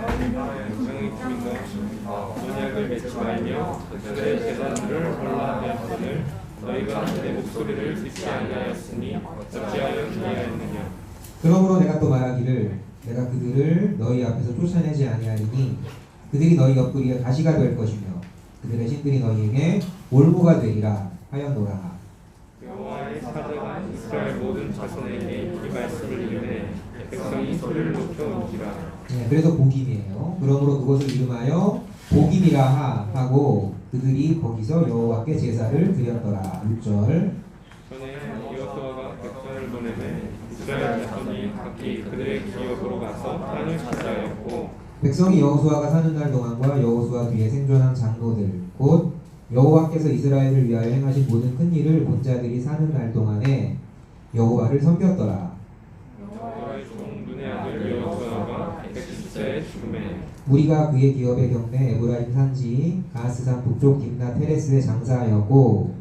영생의 기민도 언약을 맺지 말며 그들의 제단들을 헐라하였거늘 너희가 내 목소리를 듣지 아니하였으니 어찌하여 그리하였느냐. 그러므로 내가 또 말하기를 내가 그들을 너희 앞에서 쫓아내지 아니하리니 그들이 너희 옆구리에 가시가 될 것이며 그들의 신들이 너희에게 올무가 되리라 하였노라. 여호와의 사자가 이스라엘 모든 자손에게 이 말씀을 이르매 백성이 소리를 높여 온지라. 네, 그래서 복임이에요. 그러므로 그것을 이름하여 복임이라 하고 그들이 거기서 여호와께 제사를 드렸더라. 6절. 전에 여호수아가 백성을 보내매 이스라엘 자손이 각기 그들의 기업으로 가서 땅을 차지하였고 백성이 여호수아가 사는 날 동안과 여호수아 뒤에 생존한 장로들 곧 여호와께서 이스라엘을 위하여 행하신 모든 큰 일을 본 자들이 사는 날 동안에 여호와를 섬겼더라. 여호와의 종 눈의 아들 여호수아가 110세에 죽음에 우리가 그의 기업의 경내 에브라임 산지 가스산 북쪽 딥나 테레스에 장사하였고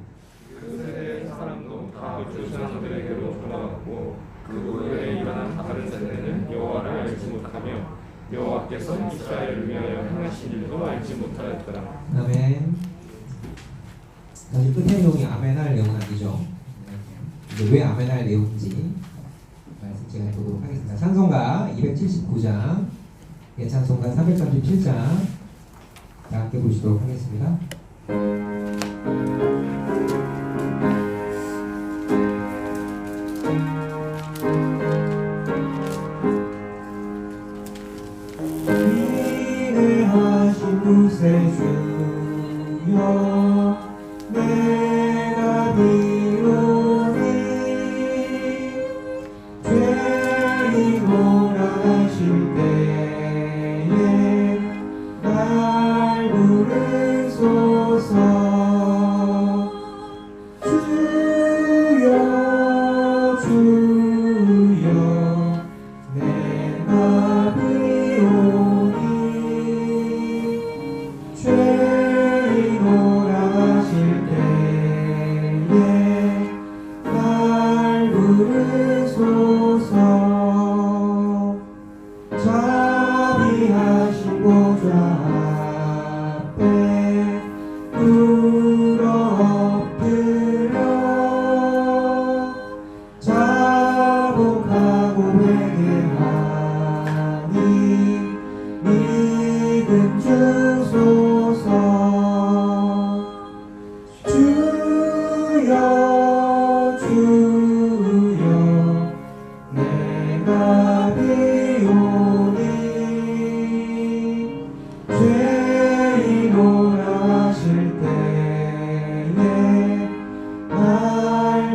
그 세대의 사람도 다 그 조상들에게로 돌아갔고 그 후에 일어난 다른 세대는 여호와를 알지 못하며 여호와께서 이스라엘을 위하여 행하신 일도 알지 못하였더라. 아멘. 사실 끝의 내용이 아멘할 내용은 아니죠. 이제 왜 아멘할 내용인지 말씀 제가 해보도록 하겠습니다. 찬송가 279장, 예찬송가 337장 다 함께 보시도록 하겠습니다. 인내하신 구세주여 내가 비로니 죄인 오라하실 때에 날 부르소서. 주여 주여 내가 비로니 죄인 오라하실 때에 날 부르소서. 자비하신 보좌 앞에 엎드려 자복하고 회개하니 믿음 주소서. 주여 주여 내가 비오니 죄인 오라하실 때에 날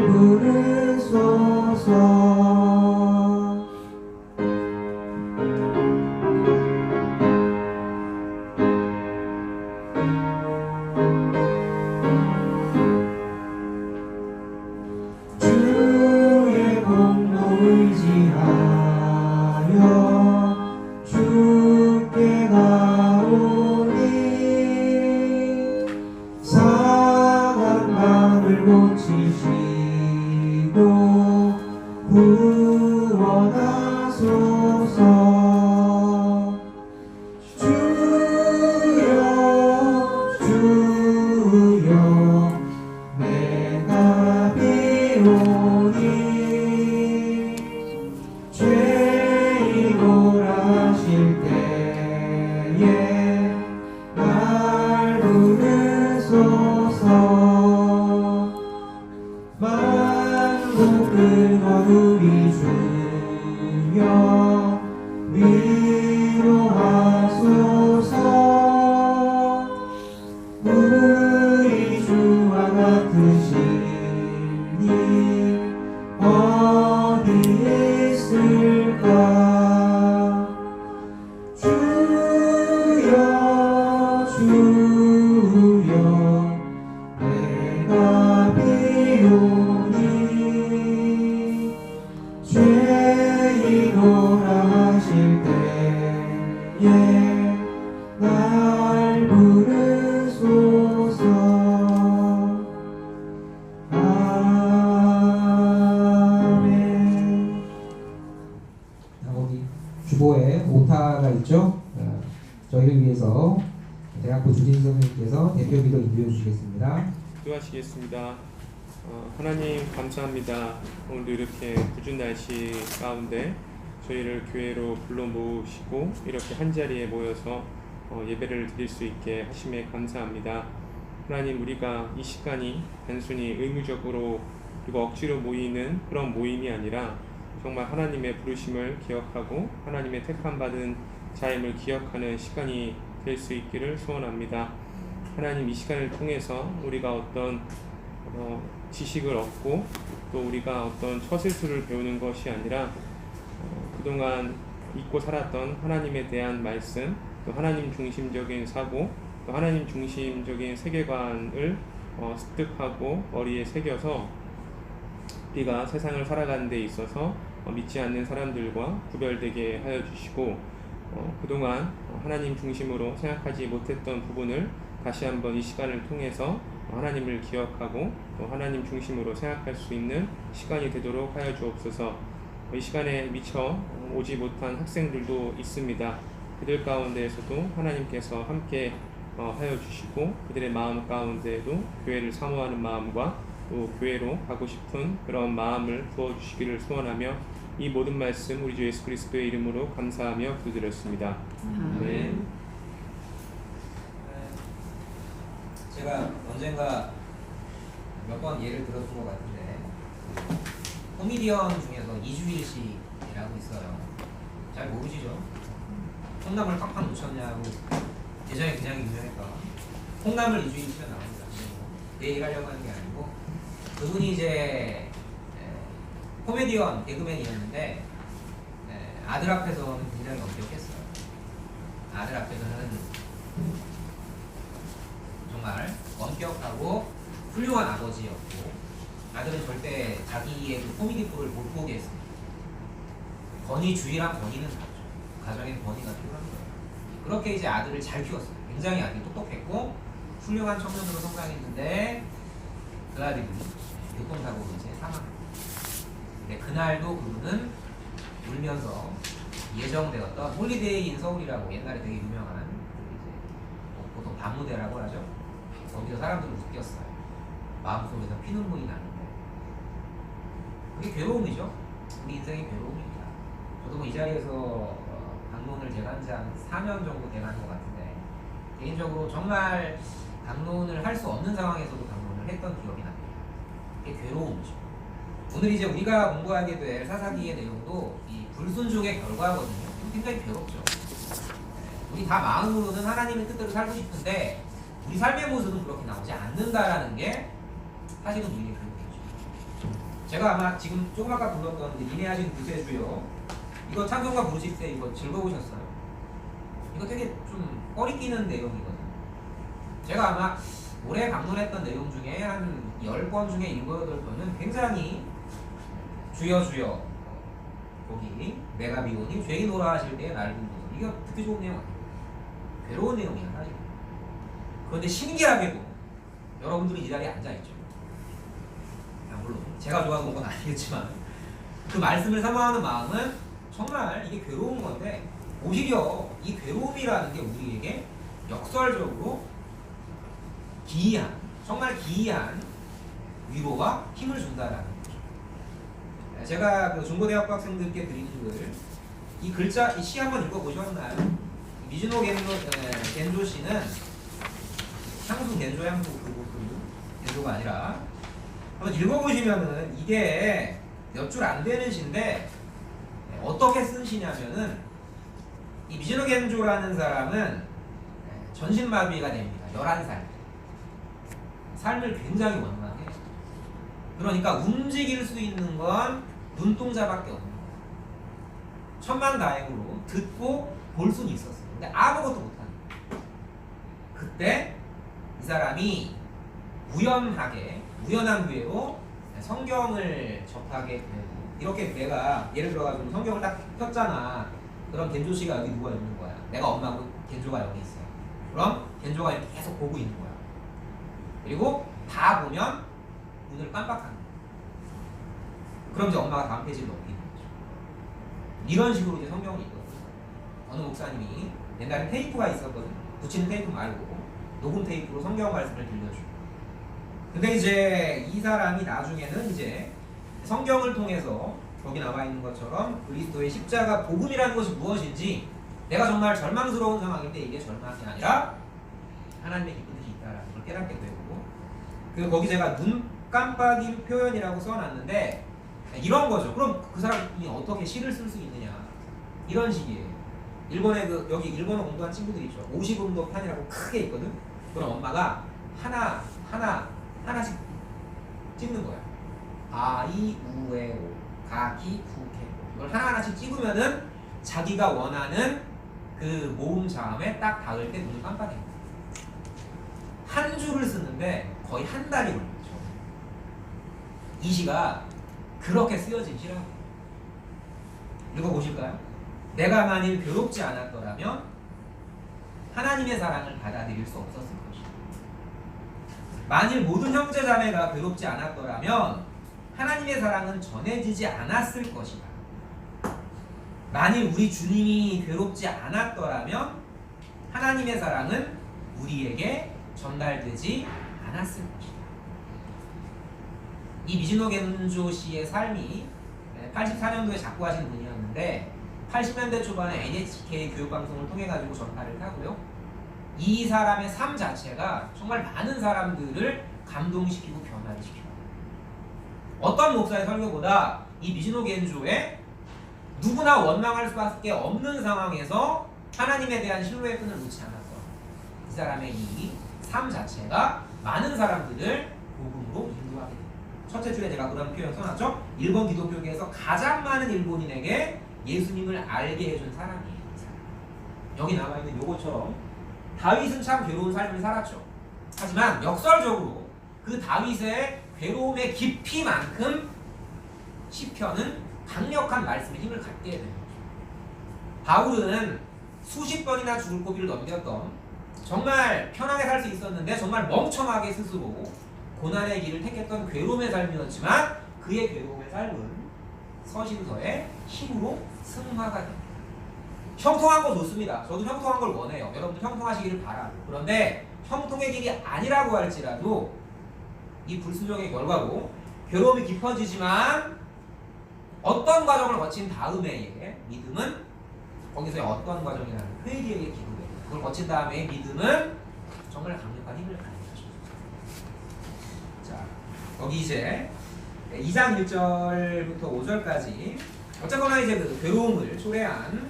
부르소서. 주의 공로 의지하여 주께 가오니 상한 마음을 고치시고 구원하소서. 주여 주여 내가 비오니 죄인 오라하실 때에 날 부르소서. 만국 근원 우리 주여 위로하소서. 우리 주와 같으신 이 어디 있을까. 주여 주여 내가 비오니 죄인 오라하실 때에 날 부르소서. 아멘. 우리 주보에 앞에 오타가 있죠. 저희를 위해서 대학부 주진 선생님께서 대표기도 인도해 주시겠습니다. 기도하시겠습니다. 하나님 감사합니다. 오늘도 이렇게 궂은 날씨 가운데 저희를 교회로 불러 모으시고 이렇게 한자리에 모여서 예배를 드릴 수 있게 하심에 감사합니다. 하나님, 우리가 이 시간이 단순히 의무적으로 그리고 억지로 모이는 그런 모임이 아니라 정말 하나님의 부르심을 기억하고 하나님의 택함받은 자임을 기억하는 시간이 될 수 있기를 소원합니다. 하나님, 이 시간을 통해서 우리가 어떤 지식을 얻고 또 우리가 어떤 처실수를 배우는 것이 아니라 그동안 잊고 살았던 하나님에 대한 말씀, 또 하나님 중심적인 사고, 또 하나님 중심적인 세계관을 습득하고 머리에 새겨서 우리가 세상을 살아가는 데 있어서 믿지 않는 사람들과 구별되게 하여 주시고 그동안 하나님 중심으로 생각하지 못했던 부분을 다시 한번 이 시간을 통해서 하나님을 기억하고 또 하나님 중심으로 생각할 수 있는 시간이 되도록 하여 주옵소서. 이 시간에 미처 오지 못한 학생들도 있습니다. 그들 가운데에서도 하나님께서 함께 하여 주시고 그들의 마음 가운데에도 교회를 사모하는 마음과 또 교회로 가고 싶은 그런 마음을 부어주시기를 소원하며 이 모든 말씀 우리 주 예수 그리스도의 이름으로 감사하며 기도드렸습니다. 아멘. 제가 언젠가 몇 번 예를 들었던 것 같은데 코미디언 중에서 이주일씨라고 있어요. 잘 모르시죠? 콩나물 팍팍 놓쳤냐고 예전에 그냥 유명했던 콩나물 이주일씨가 나옵니다. 내 얘기하려고 하는 게 아니고 그분이 이제 코미디언 개그맨이었는데 아들 앞에서는 굉장히 엄격했어요. 아들 앞에서는 정말 엄격하고 훌륭한 아버지였고 아들은 절대 자기의 그 코미디 프로를 못 보게 했습니다. 권위주의랑 권위는 다르죠. 가정엔 권위가 필요한 거예요. 그렇게 이제 아들을 잘 키웠어요. 굉장히 아들이 똑똑했고 훌륭한 청년으로 성장했는데 그 아들이 교통사고로 이제 사망합니다. 근데 그날도 그분은 울면서 예정되었던 홀리데이 인 서울이라고 옛날에 되게 유명한 이제 보통 밤무대라고 하죠. 거기서 사람들을 웃겼어요. 마음속에서 피눈물이 나는데 그게 괴로움이죠. 우리 인생의 괴로움입니다. 저도 뭐 이 자리에서 강론을 제가 한 지 한 4년 정도 돼가는 것 같은데 개인적으로 정말 강론을 할 수 없는 상황에서도 강론을 했던 기억이 납니다. 그게 괴로움이죠. 오늘 이제 우리가 공부하게 될 사사기의 내용도 이 불순종의 결과거든요. 굉장히 괴롭죠. 우리 다 마음으로는 하나님의 뜻대로 살고 싶은데 우리 삶의 모습은 그렇게 나오지 않는다라는 게 사실은 우리의 교육이죠. 제가 아마 지금 조금 아까 불렀던 니네아진 구세주요 이거 찬송가 부르실 때 이거 즐거우셨어요? 이거 되게 좀 꺼리 끼는 내용이거든요. 제가 아마 올해 강론했던 내용 중에 한 10번 중에 7, 8번은 굉장히 주여 주여 거기 내가 미오니 죄인오라 하실 때에 나를 부르소서 이거 듣기 좋은 내용 아니에요. 괴로운 내용이야 사실. 그런데 신기하게도 여러분들이 이 자리에 앉아있죠. 물론 제가 좋아서 온 건 아니겠지만 그 말씀을 사모하는 마음은 정말 이게 괴로운 건데 오히려 이 괴로움이라는 게 우리에게 역설적으로 기이한 정말 기이한 위로와 힘을 준다라는 거죠. 제가 그 중고대학교 학생들께 드리는 글 이 글자 이 시 한번 읽어보셨나요? 미즈노 겐조 씨는 향수 겐조 향수 그 겐조가 아니라 한번 읽어보시면은 이게 몇 줄 안 되는 시인데 어떻게 쓴 시냐면은 이 미즈노 겐조라는 사람은 전신마비가 됩니다. 11살. 삶을 굉장히 원망해. 그러니까 움직일 수 있는 건 눈동자밖에 없는 거예요. 천만다행으로 듣고 볼 수는 있었어요. 근데 아무것도 못하는 거예요. 그때 이 사람이 우연한 기회로 성경을 접하게 되고 이렇게 내가 예를 들어가지고 성경을 딱 폈잖아. 그럼 겐조 씨가 여기 누가 있는 거야. 내가 엄마고 겐조가 여기 있어요. 그럼 겐조가 이렇게 계속 보고 있는 거야. 그리고 다 보면 눈을 깜빡하는 거야. 그럼 이제 엄마가 다음 페이지를 넘기는 거죠. 이런 식으로 이제 성경을 읽거든요. 목사님이 옛날에 테이프가 있었거든. 붙이는 테이프 말고 녹음 테이프로 성경 말씀을 들려줘. 근데 이제 이 사람이 나중에는 이제 성경을 통해서 여기 나와 있는 것처럼 그리스도의 십자가 복음이라는 것이 무엇인지 내가 정말 절망스러운 상황인데 이게 절망이 아니라 하나님의 기쁜 뜻이 있다라는 걸 깨닫게 되고, 그 거기 제가 눈 깜빡이 표현이라고 써놨는데 이런 거죠. 그럼 그 사람이 어떻게 시를 쓸 수 있느냐, 이런 식이에요. 일본에 여기 일본어 공부한 친구들 있죠. 50음도 판이라고 크게 있거든. 그럼 엄마가 하나씩 찍는 거야. 아, 이, 우, 에, 오, 가, 기, 구, 개. 이걸 하나하나씩 찍으면은 자기가 원하는 그 모음 자음에 딱 닿을 때 눈을 깜빡입니다. 한 줄을 쓰는데 거의 한 달이 걸리죠. 이 시가 그렇게 쓰여진 시라고. 읽어보실까요? 내가 만일 괴롭지 않았더라면 하나님의 사랑을 받아들일 수 없었을 것이다. 만일 모든 형제자매가 괴롭지 않았더라면 하나님의 사랑은 전해지지 않았을 것이다. 만일 우리 주님이 괴롭지 않았더라면 하나님의 사랑은 우리에게 전달되지 않았을 것이다. 이 미즈노 겐조 씨의 삶이 84년도에 작고하신 분이었는데 80년대 초반에 NHK 교육방송을 통해 가지고 전파를 하고요. 이 사람의 삶 자체가 정말 많은 사람들을 감동시키고 변화를 시켜요. 어떤 목사의 설교보다 이 미즈노 겐조의 누구나 원망할 수밖에 없는 상황에서 하나님에 대한 신뢰의 끈을 놓지 않았던 이 사람의 이 삶 자체가 많은 사람들을 복음으로 인도하게 됩니다. 첫째 줄에 제가 그런 표현 써놨죠. 일본 기독교계에서 가장 많은 일본인에게 예수님을 알게 해준 사람이에요. 이 사람. 여기 나와 있는 요것처럼 다윗은 참 괴로운 삶을 살았죠. 하지만 역설적으로 그 다윗의 괴로움의 깊이만큼 시편은 강력한 말씀의 힘을 갖게 되는 거죠. 바울은 수십 번이나 죽을 고비를 넘겼던, 정말 편하게 살 수 있었는데 정말 멍청하게 스스로 고난의 길을 택했던 괴로움의 삶이었지만 그의 괴로움의 삶은 서신서의 힘으로 승화가 됩니다. 형통한 거 좋습니다. 저도 형통한 걸 원해요. 여러분도 형통하시기를 바라고. 그런데 형통의 길이 아니라고 할지라도 이 불순종의 결과로 괴로움이 깊어지지만 어떤 과정을 거친 다음에 믿음은 거기서의 어떤 과정이라는 회개의 기도예요. 그걸 거친 다음에 믿음은 정말 강력한 힘을 가져가죠. 자, 여기 이제 2장 1절부터 5절까지 어쨌거나 이제 그 괴로움을 초래한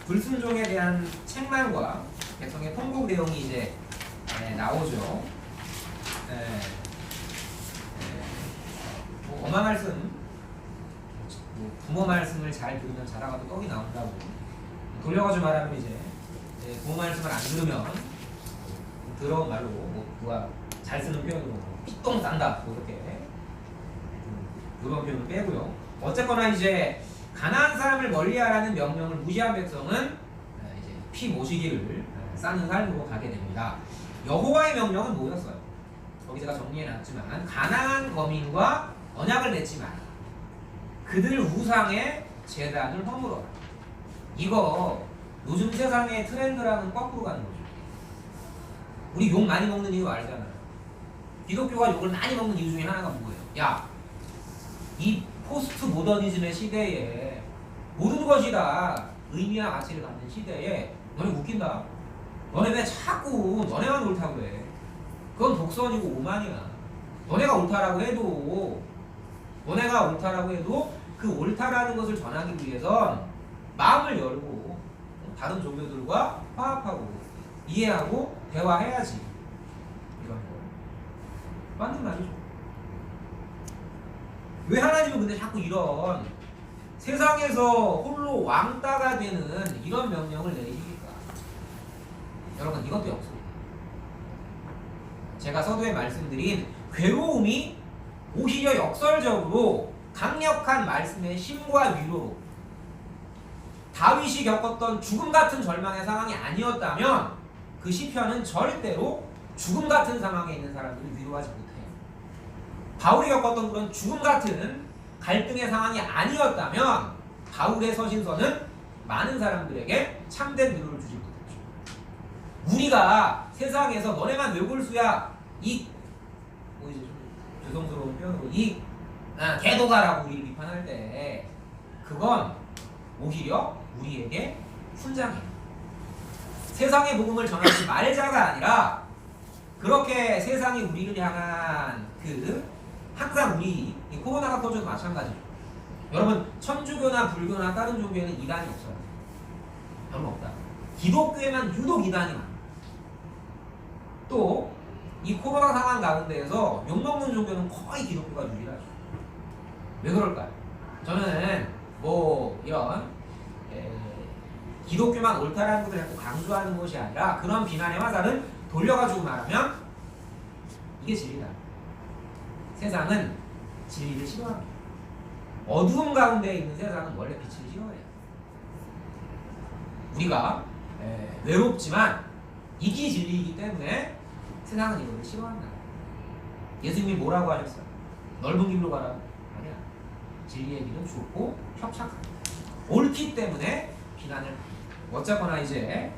불순종에 대한 책망과 백성의 통곡 내용이 이제 나오죠. 엄마 말씀, 부모 말씀을 잘 들으면 자다가도 떡이 나온다고. 돌려가지고 말하면 이제 부모 말씀을 안 들으면 더러운 말로 누가 잘 쓰는 표현으로 피똥 싼다 이렇게 이런 표현을 빼고요. 어쨌거나 이제 가난한 사람을 멀리하라는 명령을 무시한 백성은 이제 피 모시기를 싸는 삶으로 가게 됩니다. 여호와의 명령은 뭐였어요? 거기 제가 정리해놨지만 가난한 거민과 언약을 맺지 마라. 그들 우상의 제단을 허물어라. 이거 요즘 세상의 트렌드랑은 거꾸로 가는 거죠. 우리 욕 많이 먹는 이유 알잖아요. 기독교가 욕을 많이 먹는 이유 중에 하나가 뭐예요? 야, 이 포스트 모더니즘의 시대에 모든 것이 다 의미와 가치를 갖는 시대에 너네 웃긴다. 너네 왜 자꾸 너네만 옳다고 해. 그건 독선이고 오만이야. 너네가 옳다라고 해도 그 옳다라는 것을 전하기 위해선 마음을 열고 다른 종교들과 화합하고 이해하고 대화해야지. 이런 거 맞는 말이죠. 왜 하나님은 근데 자꾸 이런 세상에서 홀로 왕따가 되는 이런 명령을 내리십니까? 여러분, 이것도 없습니다. 제가 서두에 말씀드린 괴로움이 오히려 역설적으로 강력한 말씀의 힘과 위로로 다윗이 겪었던 죽음 같은 절망의 상황이 아니었다면 그 시편은 절대로 죽음 같은 상황에 있는 사람들을 위로하지 못해요. 바울이 겪었던 그런 죽음 같은 갈등의 상황이 아니었다면 바울의 서신서는 많은 사람들에게 참된 위로를 주지 못했죠. 우리가 세상에서 너네만 외골수야 이 뭐 이제 좀 죄송스러운 표현으로 이 개도가라고 우리를 비판할 때 그건 오히려 우리에게 훈장이에요. 세상의 복음을 전하지 말자가 아니라 그렇게 세상이 우리를 향한 항상 우리 이 코로나가 터져도 마찬가지죠. 여러분 천주교나 불교나 다른 종교에는 이단이 없어요. 별로 없다. 기독교에만 유독 이단이 많아요. 또 이 코로나 상황 가운데에서 욕먹는 종교는 거의 기독교가 유일하죠. 왜 그럴까요? 저는 뭐 이런 기독교만 옳다라는 것을 자꾸 강조하는 것이 아니라 그런 비난의 화살은 돌려가지고 말하면 이게 진리다. 세상은 진리를 싫어합니다. 어두움 가운데 있는 세상은 원래 빛을 싫어해요. 우리가 외롭지만 이게 진리이기 때문에 세상은 이거를 싫어한다. 예수님이 뭐라고 하셨어요? 넓은 길로 가라. 아니야. 진리의 길은 좁고 협착하다. 옳기 때문에 비난을 합니다. 어쨌거나 이제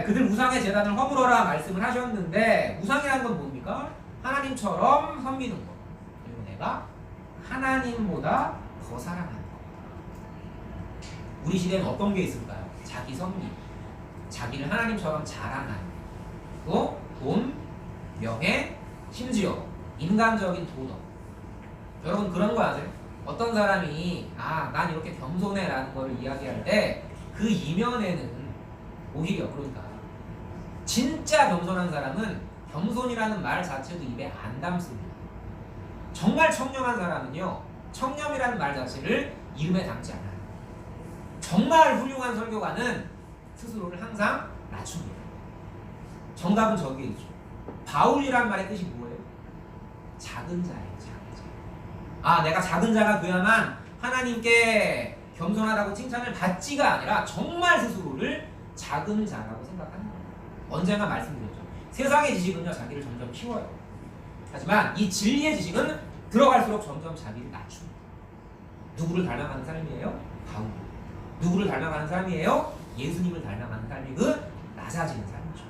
그들 우상의 제단을 허물어라 말씀을 하셨는데 우상이라는 건 뭡니까? 하나님처럼 섬기는 것. 그리고 내가 하나님보다 더 사랑하는 것. 우리 시대는 어떤 게 있을까요? 자기 섬기, 자기를 하나님처럼 자랑하는, 또 돈, 명예, 심지어 인간적인 도덕. 여러분 그런 거 아세요? 어떤 사람이 난 이렇게 겸손해 라는 걸 이야기할 때 그 이면에는 오히려 그러니까 진짜 겸손한 사람은 겸손이라는 말 자체도 입에 안 담습니다. 정말 청렴한 사람은요 청렴이라는 말 자체를 이름에 담지 않아요. 정말 훌륭한 설교가는 스스로를 항상 낮춥니다. 정답은 저기에 있죠. 바울이란 말의 뜻이 뭐예요? 작은 자예요. 작은 자. 내가 작은 자가 돼야만 하나님께 겸손하다고 칭찬을 받지가 아니라 정말 스스로를 작은 자라고 생각하는 거예요. 언젠가 말씀드렸죠. 세상의 지식은요 자기를 점점 키워요. 하지만 이 진리의 지식은 들어갈수록 점점 자기를 낮춥니다. 누구를 닮아가는 삶이에요? 바울. 누구를 닮아가는 삶이에요? 예수님을 닮아가는 삶이 그 낮아지는 삶이죠.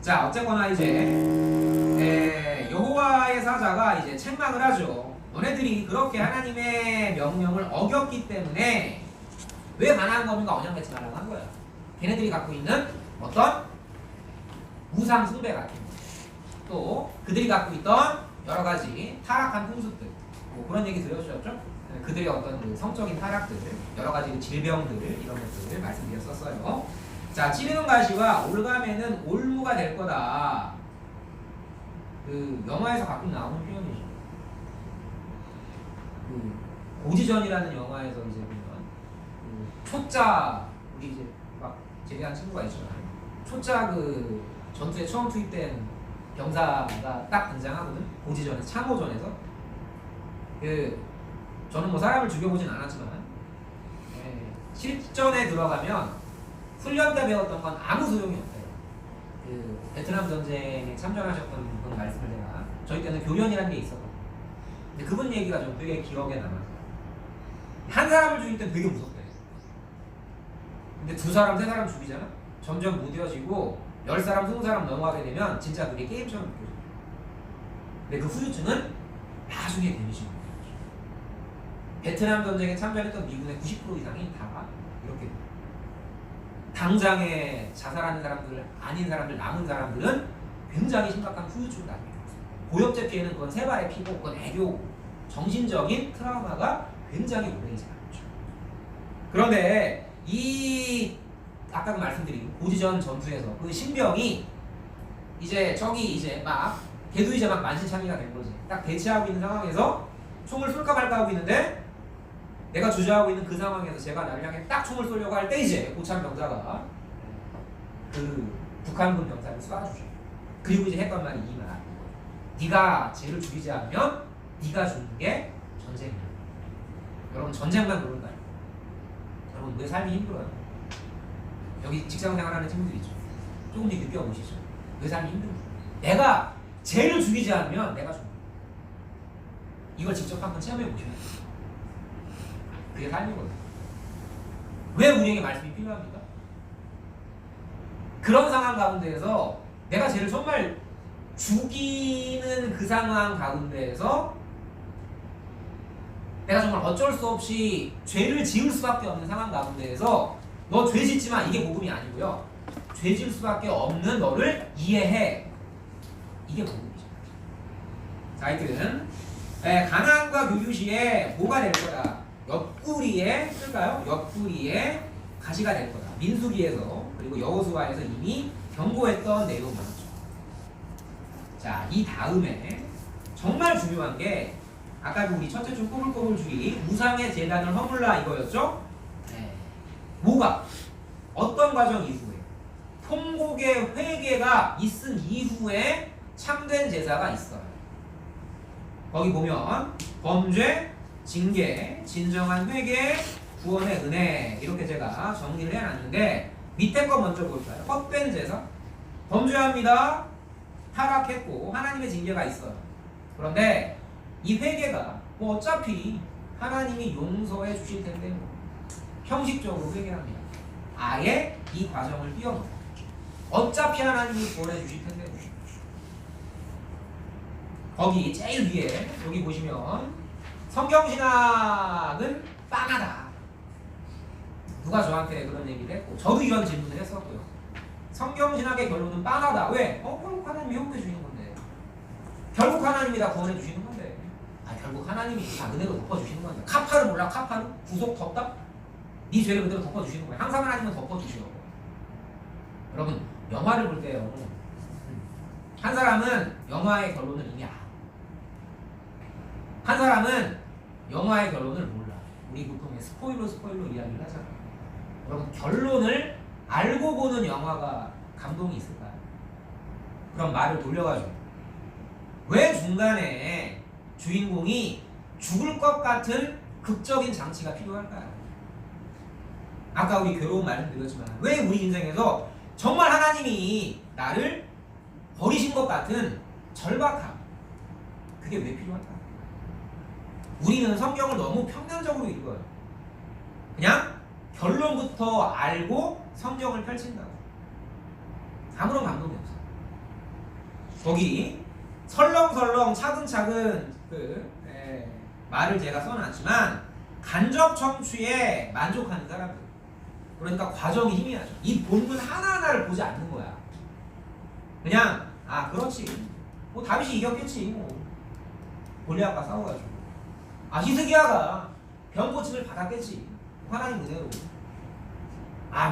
자 어쨌거나 이제 여호와의 사자가 이제 책망을 하죠. 너네들이 그렇게 하나님의 명령을 어겼기 때문에 왜 가나안 거민과 언약 맺지 말라고 한 거야. 걔네들이 갖고 있는 어떤 우상 숭배 같은 거, 또 그들이 갖고 있던 여러 가지 타락한 풍습들, 뭐 그런 얘기 들려주셨죠? 그들의 어떤 그 성적인 타락들, 여러 가지 질병들 이런 것들을 말씀드렸었어요. 자, 찌르는 가시와 올가매는 올무가 될 거다. 그 영화에서 가끔 나오는 표현이죠. 그 고지전이라는 영화에서 이제 보면 그 초짜 우리 이제 막 제대한 친구가 있잖아요. 초짜 그 전투에 처음 투입된 병사가 딱 등장하거든. 고지전에서 참호전에서 그 저는 뭐 사람을 죽여보진 않았지만 실전에 들어가면 훈련 때 배웠던 건 아무 소용이 없대요. 그 베트남 전쟁에 참전하셨던 분 말씀을 제가 저희 때는 교련이라는 게 있었거든요. 근데 그분 얘기가 좀 되게 기억에 남아요. 한 사람을 죽일 땐 되게 무섭대. 근데 두 사람, 세 사람 죽이잖아? 점점 무뎌지고 10사람, 20사람 넘어가게 되면 진짜 그게 게임처럼 느껴져요. 근데 그 후유증은 나중에 데미지는 거죠. 베트남 전쟁에 참전했던 미군의 90% 이상이 다 이렇게 당장에 자살하는 사람들, 아닌 사람들, 남은 사람들은 굉장히 심각한 후유증을 나중에 겪습니다. 고엽제 피해는 그건 세발의 피고 그건 애교고 정신적인 트라우마가 굉장히 오래 이제 남죠. 그런데 이 아까 말씀드린 고지전 전투에서 그 신병이 이제 저기 이제 막 걔도 이제 막 만신창이가 된 거지. 딱 대치하고 있는 상황에서 총을 쏠까 말까 하고 있는데 내가 주저하고 있는 그 상황에서 제가 나를 향해 딱 총을 쏘려고 할 때 이제 고참 병사가 그 북한군 병사를 쏴주죠. 그리고 이제 했던 말이 이 말. 네가 쟤를 죽이지 않으면 네가 죽는 게 전쟁이야. 여러분 전쟁만 그런가요? 여러분 왜 삶이 힘들어요? 여기 직장생활하는 친구들 있죠. 조금씩 느껴보시죠. 왜 삶이 힘들어요? 내가 쟤를 죽이지 않으면 내가 죽는 거야. 이걸 직접 한번 체험해 보셔야 돼요. 그게 삶이거든요. 왜 우리에게 말씀이 필요합니까? 그런 상황 가운데에서 내가 쟤를 정말 죽이는 그 상황 가운데에서 내가 정말 어쩔 수 없이 죄를 지을 수밖에 없는 상황 가운데에서 너 죄 짓지만 이게 복음이 아니고요. 죄 지을 수밖에 없는 너를 이해해. 이게 복음이죠. 자, 하여튼 가나안과 교류시에 뭐가 될 거다? 옆구리에 쓸까요? 옆구리에 가시가 될 거다. 민수기에서 그리고 여호수아에서 이미 경고했던 내용 맞죠. 자, 이 다음에 정말 중요한 게 아까 우리 첫째 줄 꼬불꼬불주의 우상의 제단을 허물라 이거였죠? 네. 뭐가? 어떤 과정 이후에? 통곡의 회개가 있은 이후에 참된 제사가 있어요. 거기 보면 범죄, 징계, 진정한 회개, 구원의 은혜 이렇게 제가 정리를 해놨는데 밑에 거 먼저 볼까요? 헛된 제사. 범죄합니다. 타락했고 하나님의 징계가 있어요. 그런데 이 회개가 뭐 어차피 하나님이 용서해 주실 텐데 뭐 형식적으로 회개합니다. 아예 이 과정을 뛰어넘어. 어차피 하나님이 구원해 주실 텐데 뭐. 거기 제일 위에 여기 보시면 성경신학은 빵하다. 누가 저한테 그런 얘기를 했고 저도 이런 질문을 했었고요. 성경신학의 결론은 빵하다. 왜? 결국 하나님이 형대 주시는 건데. 결국 하나님이 다 구원해 주시는 건데. 결국 하나님이 다 은혜로 덮어주시는 건데. 카파를 몰라? 카파를? 구속 덮다? 네 죄를 그대로 덮어주시는 거야. 항상 하나님은 덮어주셔. 여러분 영화를 볼 때요. 한 사람은 영화의 결론을 이미 알아. 한 사람은 영화의 결론을 몰라. 우리 보통 스포일러 이야기를 하잖아. 여러분 결론을 알고 보는 영화가 감동이 있을까요? 그럼 말을 돌려가지고 왜 중간에 주인공이 죽을 것 같은 극적인 장치가 필요할까요? 아까 우리 괴로운 말씀드렸지만 왜 우리 인생에서 정말 하나님이 나를 버리신 것 같은 절박함 그게 왜 필요할까? 우리는 성경을 너무 평면적으로 읽어요. 그냥 결론부터 알고 성경을 펼친다고. 아무런 감동이 없어요. 거기 설렁설렁 차근차근 말을 제가 써놨지만 간접 청취에 만족하는 사람들. 그러니까 과정이 희미하죠. 이 본문 하나하나를 보지 않는 거야. 그냥 그렇지. 뭐 다윗이 이겼겠지. 뭐 골리앗과 싸워가지고. 히스기야가 병 고침을 받았겠지. 하나님 은혜로.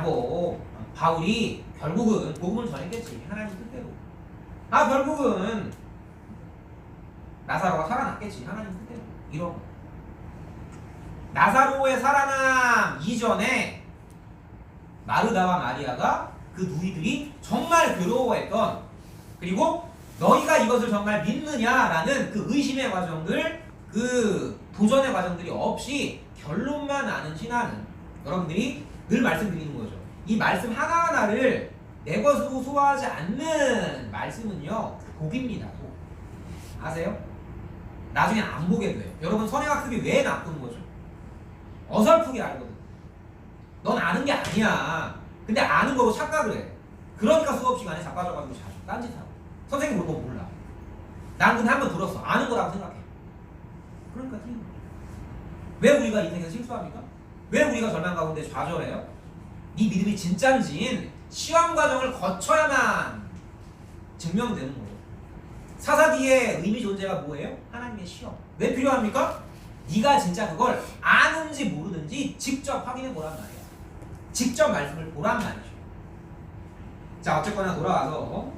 뭐 바울이 결국은 복음을 전했겠지. 하나님 뜻대로. 결국은 나사로가 살아났겠지. 하나님 뜻대로. 이런 거. 나사로의 살아남 이전에 마르다와 마리아가 그 누이들이 정말 괴로워했던, 그리고 너희가 이것을 정말 믿느냐라는 그 의심의 과정들, 그 도전의 과정들이 없이 결론만 아는 신앙은, 여러분들이 늘 말씀드리는 거죠. 이 말씀 하나하나를 내 것으로 소화하지 않는 말씀은요, 복입니다. 복. 아세요? 나중에 안 보게 돼요. 여러분 선행학습이 왜 나쁜 거죠? 어설프게 알거든. 넌 아는 게 아니야. 근데 아는 거로 착각을 해. 그러니까 수업 시간에 자빠져가지고 자주 딴짓하고. 선생님 모르는 거 몰라. 난 근데 한번 들었어. 아는 거라고 생각해. 그러니까 틀린 거죠. 왜 우리가 인생에서 실수합니까? 왜 우리가 절망 가운데 좌절해요? 네 믿음이 진짜인지는 시험 과정을 거쳐야만 증명되는 거예요. 사사기의 의미 존재가 뭐예요? 하나님의 시험. 왜 필요합니까? 네가 진짜 그걸 아는지 모르는지 직접 확인해 보란 말이야. 직접 말씀을 보란 말이죠. 자, 어쨌거나 돌아와서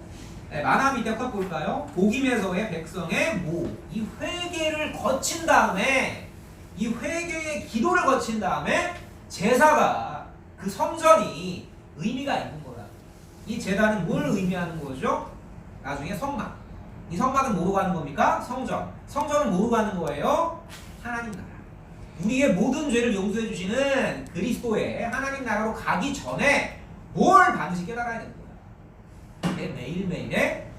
만화 밑에 컷 볼까요? 복임에서의 백성의 모, 이 회개를 거친 다음에, 이 회개의 기도를 거친 다음에 제사가, 그 성전이 의미가 있는 거다. 이 제단은 뭘 의미하는 거죠? 나중에 성막. 이 성막은 뭐로 가는 겁니까? 성전. 성전은 뭐로 가는 거예요? 하나님 나라. 우리의 모든 죄를 용서해 주시는 그리스도의 하나님 나라로 가기 전에 뭘 반드시 깨달아야 되는 거야. 내 매일매일에,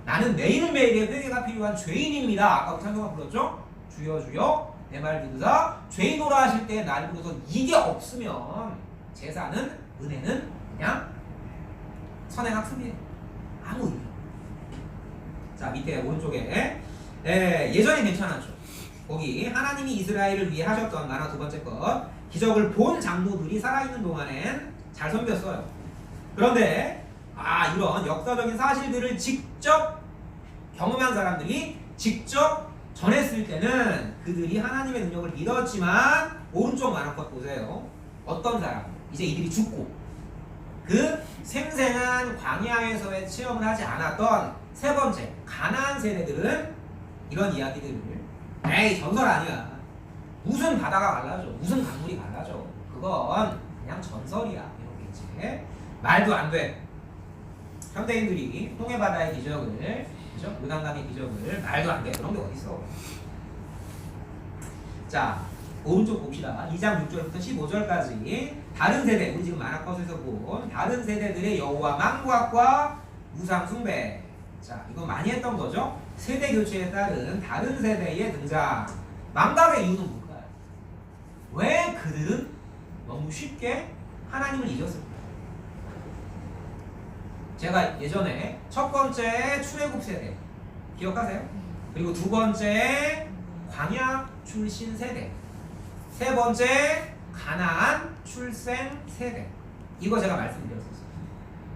나는 매일매일의 회개가 필요한 죄인입니다. 아까 우리 찬송가 불렀죠? 주여 주여 내 말 들으사 죄인오라 하실 때 날 부르서 이게 없으면 제사는, 은혜는 그냥 선행학습이에요. 아무 의미 없어요. 자, 밑에 오른쪽에 예전에 괜찮았죠. 거기 하나님이 이스라엘을 위해 하셨던 만화 두 번째 것 기적을 본 장로들이 살아있는 동안엔 잘 섬겼어요. 그런데 이런 역사적인 사실들을 직접 경험한 사람들이 직접 전했을 때는 그들이 하나님의 능력을 믿었지만 오른쪽 만화 것 보세요. 어떤 사람 이제 이들이 죽고 그 생생한 광야에서의 체험을 하지 않았던 세 번째 가나안 세대들은 이런 이야기들을 에이 전설 아니야. 무슨 바다가 갈라져. 무슨 강물이 갈라져. 그건 그냥 전설이야. 이렇겠지. 말도 안 돼. 현대인들이 홍해바다의 기적을 그죠? 요단강의 기적을 말도 안 돼. 그런 게 어딨어. 자 오른쪽 봅시다. 2장 6절부터 15절까지 다른 세대 우리 지금 만화컷에서 본 다른 세대들의 여호와 망구학과 우상 숭배. 자 이거 많이 했던 거죠. 세대 교체에 따른 다른 세대의 등장. 망각의 이유는 뭘까요? 왜 그들은 너무 쉽게 하나님을 잊었을까요? 제가 예전에 첫 번째 출애굽 세대 기억하세요? 그리고 두 번째 광야 출신 세대, 세 번째 가나안 출생 세대, 이거 제가 말씀드렸었어요.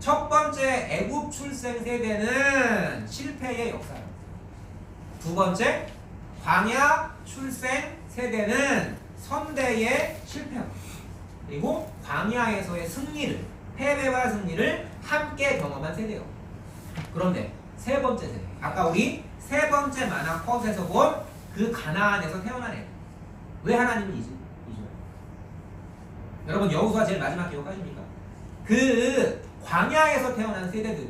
첫 번째 애굽 출생 세대는 실패의 역사예요. 두 번째 광야 출생 세대는 선대의 실패, 그리고 광야에서의 승리를, 패배와 승리를 함께 경험한 세대예요. 그런데 세 번째 세대, 아까 우리 세 번째 만화 컷에서 본 그 가나안에서 태어난 애, 왜 하나님을 잊어요? 여러분 여호수아 제일 마지막 기억하십니까? 그 광야에서 태어난 세대들,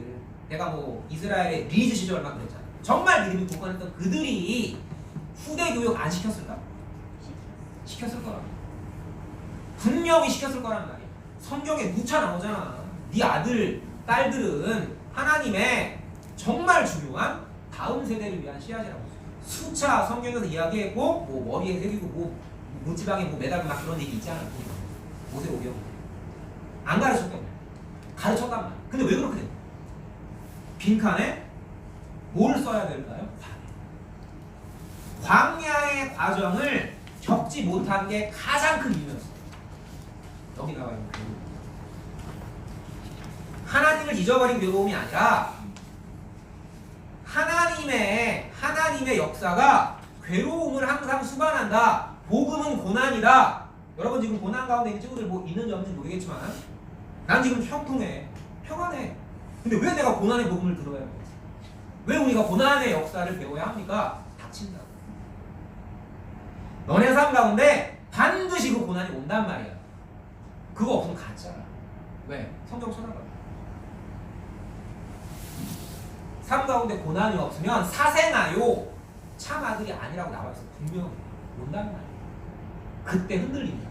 내가 뭐 이스라엘의 리즈 시절 막 그랬잖아. 정말 믿음이 굳건했던 그들이 후대 교육 안 시켰을까? 시켰을 거라. 분명히 시켰을 거란 말이야. 성경에 누차 나오잖아. 네 아들, 딸들은 하나님의 정말 중요한 다음 세대를 위한 씨앗이라고. 수차 성경에서 이야기했고, 뭐 머리에 새기고, 뭐 문지방에 뭐 매달고 막 그런 얘기 있잖아. 모세오경 안 가르쳤거든. 가르쳤단 말이야. 근데 왜 그렇게 돼? 빈칸에 뭘 써야 될까요? 광야의 과정을 겪지 못한 게 가장 큰 이유였어. 여기 나와 있는 괴로움. 하나님을 잊어버린 괴로움이 아니라 하나님의 역사가 괴로움을 항상 수반한다. 복음은 고난이다. 여러분 지금 고난 가운데 있는 친구들 뭐 있는지 없는지 모르겠지만 난 지금 형통해, 평안해. 근데 왜 내가 고난의 복음을 들어야 해? 왜 우리가 고난의 역사를 배워야 합니까? 닥친다. 너네 삶 가운데 반드시 그 고난이 온단 말이야. 그거 없으면 가짜야. 왜? 성경 쳐다봐. 삶 가운데 고난이 없으면 사생아요 참 아들이 아니라고 나와있어. 분명히 온단 말이야. 그때 흔들린다.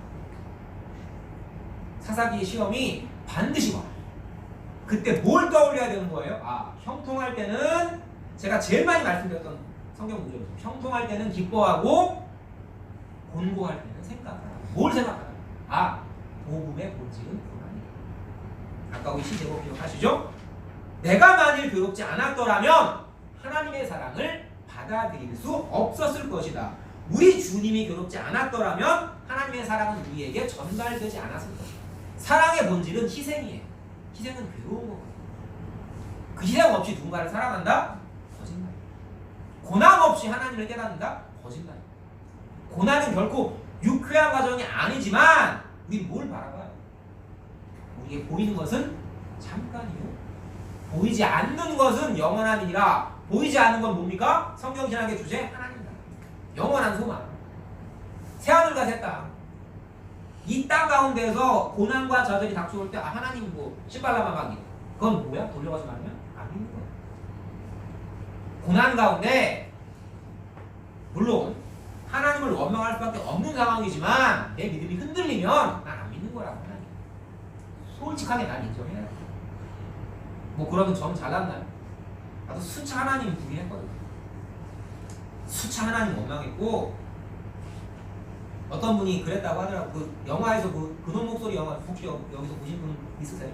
사사기의 시험이 반드시 와. 그때 뭘 떠올려야 되는 거예요? 형통할 때는 제가 제일 많이 말씀드렸던 성경 구조죠. 형통할 때는 기뻐하고 곤고할 때는 생각하라. 뭘 생각하라? 복음의 본질은 고난이다. 아까 우리 시제목 기억하시죠? 내가 만일 괴롭지 않았더라면 하나님의 사랑을 받아들일 수 없었을 것이다. 우리 주님이 괴롭지 않았더라면 하나님의 사랑은 우리에게 전달되지 않았을 것이다. 사랑의 본질은 희생이에요. 희생은 괴로운 거거든요. 그 희생 없이 누군가를 사랑한다? 거짓말. 고난 없이 하나님을 깨닫는다? 거짓말. 고난은 결코 유쾌한 과정이 아니지만 우리 뭘 바라봐요? 우리에게 보이는 것은 잠깐이요. 보이지 않는 것은 영원함이니라. 보이지 않는 건 뭡니까? 성경신학의 주제 하나님이다. 영원한 소망. 새하늘과 새 땅. 이 땅 가운데서 고난과 저절이 닥쳐올 때 하나님 뭐 신발라마마기 그건 뭐야? 돌려가서 말하면 안 믿는 거야. 고난 가운데 물론 하나님을 원망할 수밖에 없는 상황이지만 내 믿음이 흔들리면 난 안 믿는 거라고. 하나님 솔직하게 난 인정해야 돼. 뭐 그러면 전 잘났나요? 나도 수차 하나님 부인했거든. 수차 하나님 원망했고 어떤 분이 그랬다고 하더라고. 그 영화에서 그놈 목소리 영화 혹시 여기서 보신 분 있으세요?